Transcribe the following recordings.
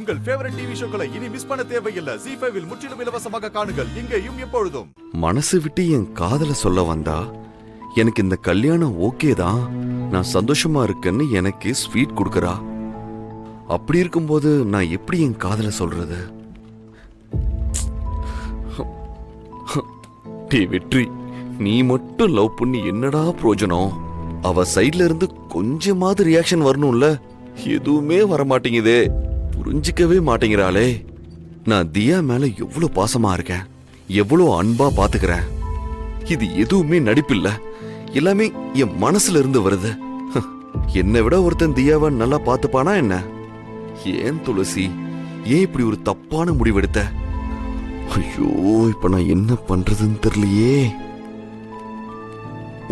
உங்கள் favourite TV ஷோக்களை இனி miss பண்ண தேவையில்லை. ZEE5 இல் முற்றிலும் இலவசமாக காணுங்கள், இங்கேயும் எப்பொழுதும். மனசு விட்டு என் காதல சொல்ல வந்தா எனக்கு இந்த கல்யாணம் ஓகே தான், நான் சந்தோஷமா இருக்கேன்னு எனக்கு ஸ்வீட் கொடுக்கறா. அப்படி இருக்கும்போது நான் எப்படி என் காதல சொல்றது? டே வெற்றி, நீ மட்டும் லவ் பண்ணி என்னடா பிரயோஜனம்? அவ சைட்ல இருந்து கொஞ்சமாவது ரியாக்ஷன் வரணும்ல, எதுவுமே வரமாட்டேங்குதே, புரிஞ்சிக்கவே மாட்டேங்கிறாளே. நான் தியா மேல எவ்வளவு பாசமா இருக்கேன், எவ்வளவு அன்பா பாத்துக்கிறேன். இது எதுவுமே நடிப்பில்ல, எல்லாமே என் மனசுல இருந்து வருது. என்னை விட ஒருத்தன் தியாவை நல்லா பாத்துப்பானா என்ன? ஏன் துளசி, ஏன் இப்படி ஒரு தப்பான முடிவெடுத்த? ஐயோ, இப்ப நான் என்ன பண்றதுன்னு தெரியலையே.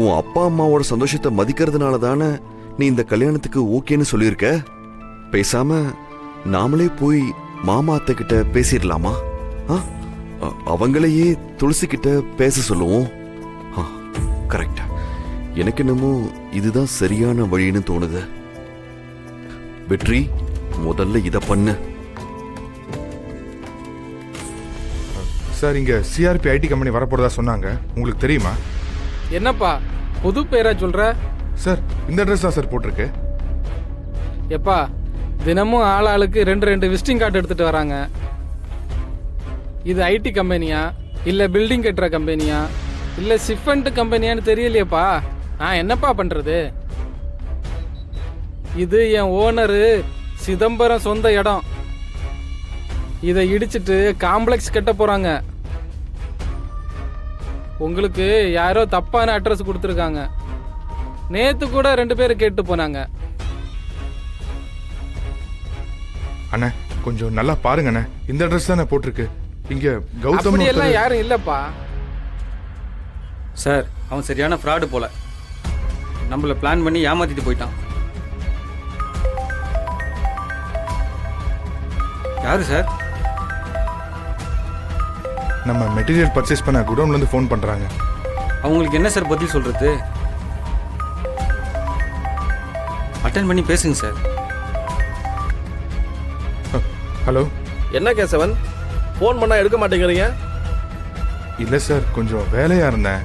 உன் அப்பா அம்மாவோட சந்தோஷத்தை மதிக்கிறதுனால தானே நீ இந்த கல்யாணத்துக்கு ஓகேன்னு சொல்லியிருக்க. பேசாம நாமளே போய் மாமா அத்தை கிட்ட பேசிடலாமா? அவங்களையே துளசி கிட்ட பேச சொல்லுவோம். கரெக்டா, எனக்கு என்னமோ இதுதான் சரியான வழின்னு தோணுது. வெற்றி, முதல்ல இத பண்ணு. சார், இங்க சிஆர்பி ஐடி கம்பெனி வரப்போறதா சொன்னாங்க, உங்களுக்கு தெரியுமா? என்னப்பா புது பேரா சொல்ற? சார், இந்த அட்ரஸ் தான் சார் போட்டிருக்கு. எப்பா, தினமும் ஆளுக்கு ரெண்டு விசிட்டிங் கார்டு எடுத்துட்டு வராங்க. இது ஐடி கம்பெனியா இல்ல பில்டிங் கட்டுற கம்பெனியா இல்ல சிஃபண்ட் கம்பெனியான்னு தெரியலையேப்பா. நான் என்னப்பா பண்றது? இது என் ஓனரு சிதம்பரம் சொந்த இடம். இதை இடிச்சிட்டு காம்ப்ளெக்ஸ் கட்ட போறாங்க. உங்களுக்கு யாரோ தப்பான அட்ரஸ் கொடுத்துருக்காங்க. நேத்து கூட 2 பேர் கேட்டு போனாங்க. அண்ணா, கொஞ்சம் நல்லா பாருங்க அண்ணா, இந்த அட்ரஸ் தானே போட்டிருக்கு. இங்க கௌதம் எல்லாம் யாரும் இல்லப்பா. சார், அவன் சரியான ஃப்ராடு போல, நம்மள பிளான் பண்ணி ஏமாத்திட்டு போயிட்டான். யாரு சார்? நம்ம மெட்டீரியல் பர்ச்சேஸ் பண்ண குடோன்ல இருந்து ஃபோன் பண்றாங்க. அவங்களுக்கு என்ன சார் பதில் சொல்றது? அட்டெண்ட் பண்ணி பேசுங்க சார். ஹலோ. என்ன கேசவன், ஃபோன் பண்ணா எடுக்க மாட்டேங்கிறீங்க? இல்ல சார், கொஞ்சம் வேலையா இருந்தேன்.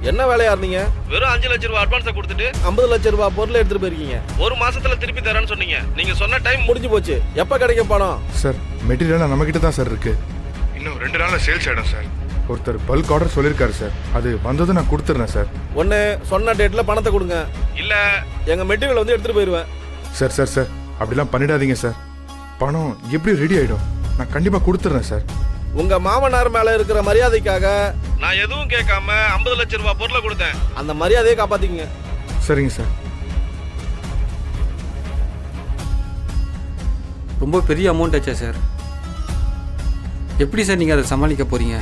என்ன வேலையா இருந்தீங்க? வெறும் 5 லட்சம் ரூபாய் அட்வான்ஸை கொடுத்துட்டு 50 லட்சம் ரூபாய் பொருளை எடுத்துட்டு போயிருக்கீங்க. ஒரு மாசத்துல திருப்பி தரேன்னு சொன்னீங்க. நீங்க சொன்ன டைம் முடிஞ்சு போச்சு. எப்ப கிடைக்க பணம்? சார், மெட்டீரியல் நம்ம கிட்ட தான் சார் இருக்கு. இன்னும் 2 நாள்ல சேல்ஸ் ஆயிடும் சார். ஒருத்தர் பல்க் ஆர்டர் சொல்லியிருக்காரு சார், அது வந்தது நான் கொடுத்துறேன் சார். ஒன்னு சொன்ன டேட்ல பணத்தை கொடுங்க, இல்ல எங்க மெட்டீரியல் வந்து எடுத்துட்டு போயிருவேன். சார் சார் சார், அப்படிலாம் பண்ணிடாதீங்க சார். பணம் எப்படி ரெடி ஆயிடும், நான் கண்டிப்பா கொடுத்துறேன் சார். உங்க மாமனார் மேல இருக்கிற மரியாதைக்காக நான் எதுவும் கேட்காம 50 லட்சம் ரூபாய் பொருளை கொடுத்தேன். அந்த மரியாதையை காப்பாத்திக்கங்க. சரிங்க சார். ரொம்ப பெரிய அமௌண்ட் ஆச்சா சார்? எப்படி சார் நீங்க அதை சமாளிக்க போறீங்க?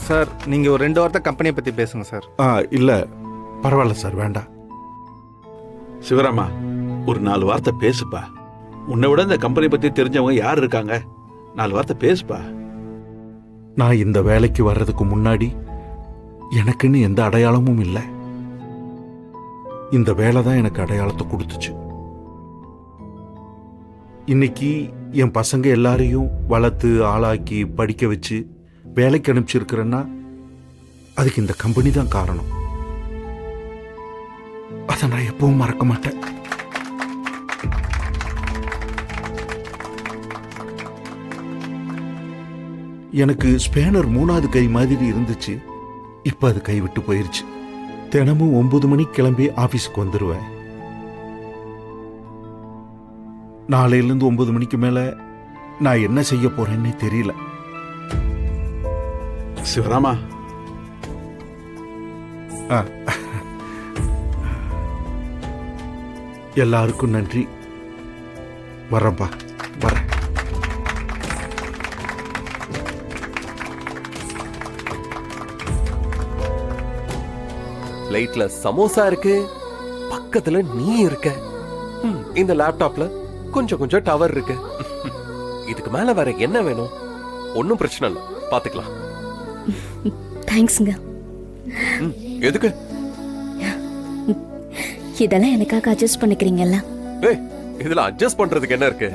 சார், நீங்கள் ஒரு 2 வார்த்தை கம்பெனியை பற்றி பேசுங்க சார். இல்லை பரவாயில்ல சார், வேண்டாம். சிவராமா, ஒரு 4 வார்த்தை பேசுப்பா. உன்னை விட இந்த கம்பெனி பற்றி தெரிஞ்சவங்க யார் இருக்காங்க? 4 வார்த்தை பேசுப்பா. நான் இந்த வேலைக்கு வர்றதுக்கு முன்னாடி எனக்குன்னு எந்த அடையாளமும் இல்லை. இந்த வேலை தான் எனக்கு அடையாளத்தை கொடுத்துச்சு. இன்னைக்கு என் பசங்க எல்லாரையும் வளர்த்து ஆளாக்கி படிக்க வச்சு வேலைக்கு அனுப்பிச்சிருக்கிறேன்னா அதுக்கு இந்த கம்பெனி தான் காரணம். அதை நான் எப்பவும் மறக்க மாட்டேன். எனக்கு ஸ்பேனர் 3வது கை மாதிரி இருந்துச்சு, இப்ப அது கை விட்டு போயிருச்சு. தினமும் 9 மணிக்கு கிளம்பி ஆபீஸ்க்கு வந்துருவேன். நாளையிலிருந்து 9 மணிக்கு மேல நான் என்ன செய்ய போறேன்னு தெரியல. சிவராமா, எல்லாருக்கும் நன்றி. வரேன்பா, வரேன். லைட்ல சமோசா இருக்கு, பக்கத்துல நீ இருக்க. இந்த லேப்டாப்ல கொஞ்சம் டவர் இருக்கு. இதுக்கு மேல வேற என்ன வேணும்? ஒன்னும் பிரச்சனை இல்ல, தேங்க்ஸ்ங்க. எதுக்கு? இதெல்லாம் எனக்காக அட்ஜஸ்ட் பண்ணிக்கிறீங்கல்ல? ஏய், இதுல அட்ஜஸ்ட் பண்றதுக்கு என்ன இருக்கு?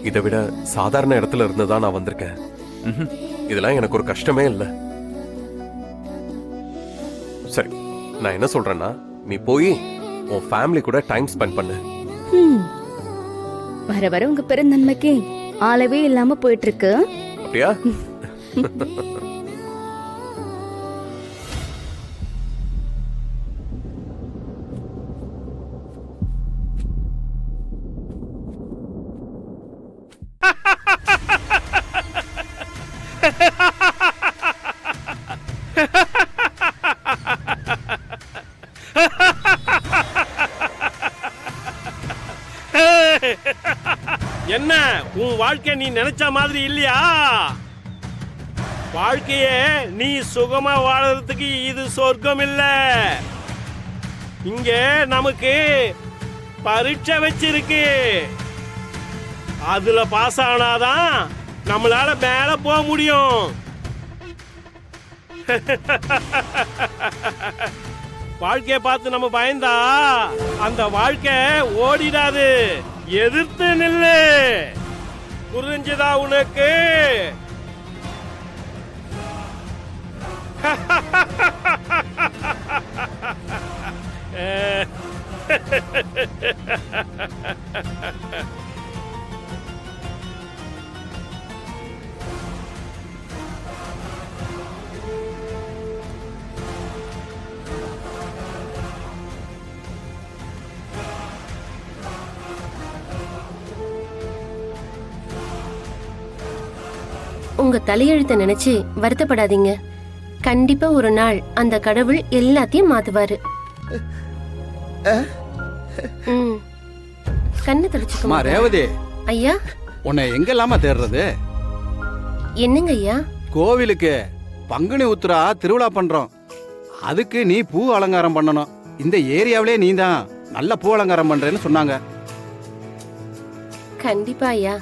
இதை விட சாதாரண இடத்துல இருந்து தான் நான் வந்திருக்கேன். இதெல்லாம் எனக்கு ஒரு கஷ்டமே இல்லை. சரி, நான் என்ன சொல்றேன்னா, நீ போய் உன் ஃபேமிலி கூட டைம் ஸ்பெண்ட் பண்ணு. வர வர உங்க பெருந்தன்மைக்கு ஆளவே இல்லாம போயிட்டு இருக்கு. அப்படியா? என்ன உன் வாழ்க்கை நீ நினைச்ச மாதிரி இல்லையா? வாழ்க்கைய நீ சுகமா வாழறதுக்கு இது சொர்க்கம் இல்ல. இங்க நமக்கு பரீட்சை வச்சிருக்கு. அதுல பாஸ் ஆனாதான் நம்மளால மேல போக முடியும். வாழ்க்கைய பார்த்து நம்ம பயந்தா அந்த வாழ்க்கை ஓடிடாது. எதிர்த்து நில்லு. புரிஞ்சுதா உனக்கு? உங்க தலையெழுத்த நினைச்சு வருத்தப்படாதீங்க. கண்டிப்பா ஒரு நாள் அந்த கடவுள் எல்லாத்தையும் மாத்துவாரு. கண்ணு தெளிச்சுக்கோமா. ரேவதி, ஐயா, உன்னை எங்கெல்லாமா தேடுறது? என்னங்க ஐயா? கோவிலுக்கு பங்குனி உத்திரா திருவிழா பண்றோம். அதுக்கு நீ பூ அலங்காரம் பண்ணணும். இந்த ஏரியாவிலே நீ தான் நல்ல பூ அலங்காரம் பண்றேன்னு சொன்னாங்க. கண்டிப்பா ஐயா,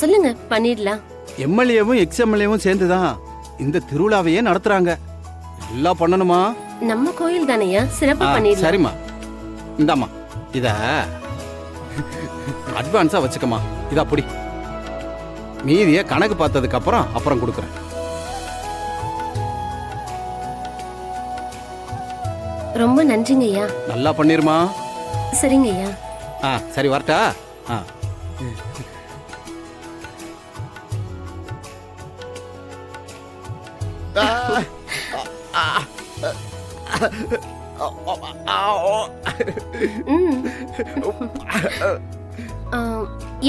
சொல்லுங்க, பண்ணிடலாம். எம்எல்ஏவும் எக்ஸ்எம்எல்ஏவும் சேர்ந்துதான் இந்த திருவிழாவையே நடத்துறாங்க. எல்லாம் பண்ணணுமா? நம்ம கோயில் தானையா, சிறப்பு பண்ணிடலாம். சரிம்மா, இந்தாம்மா, இத அட்வான்ஸா வச்சுக்கமா. இதா புடி. மீதிய கணக்கு பார்த்ததுக்கு அப்புறம் கொடுக்குறேன். ரொம்ப நன்றிங்க ஐயா. நல்லா பண்ணிருமா. சரிங்க ஐயா. சரி, வரட்டா?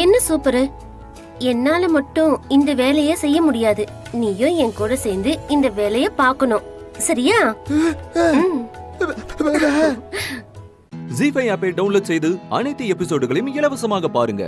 என்ன சூப்பரு. என்னால மட்டும் இந்த வேலைய செய்ய முடியாது. நீயும் என் கூட சேர்ந்து இந்த வேலைய பார்க்கணும், சரியா? ஜீ5 ஆப்பை டவுன்லோட் செய்து அனைத்து எபிசோடுகளையும் இலவசமாக பாருங்க.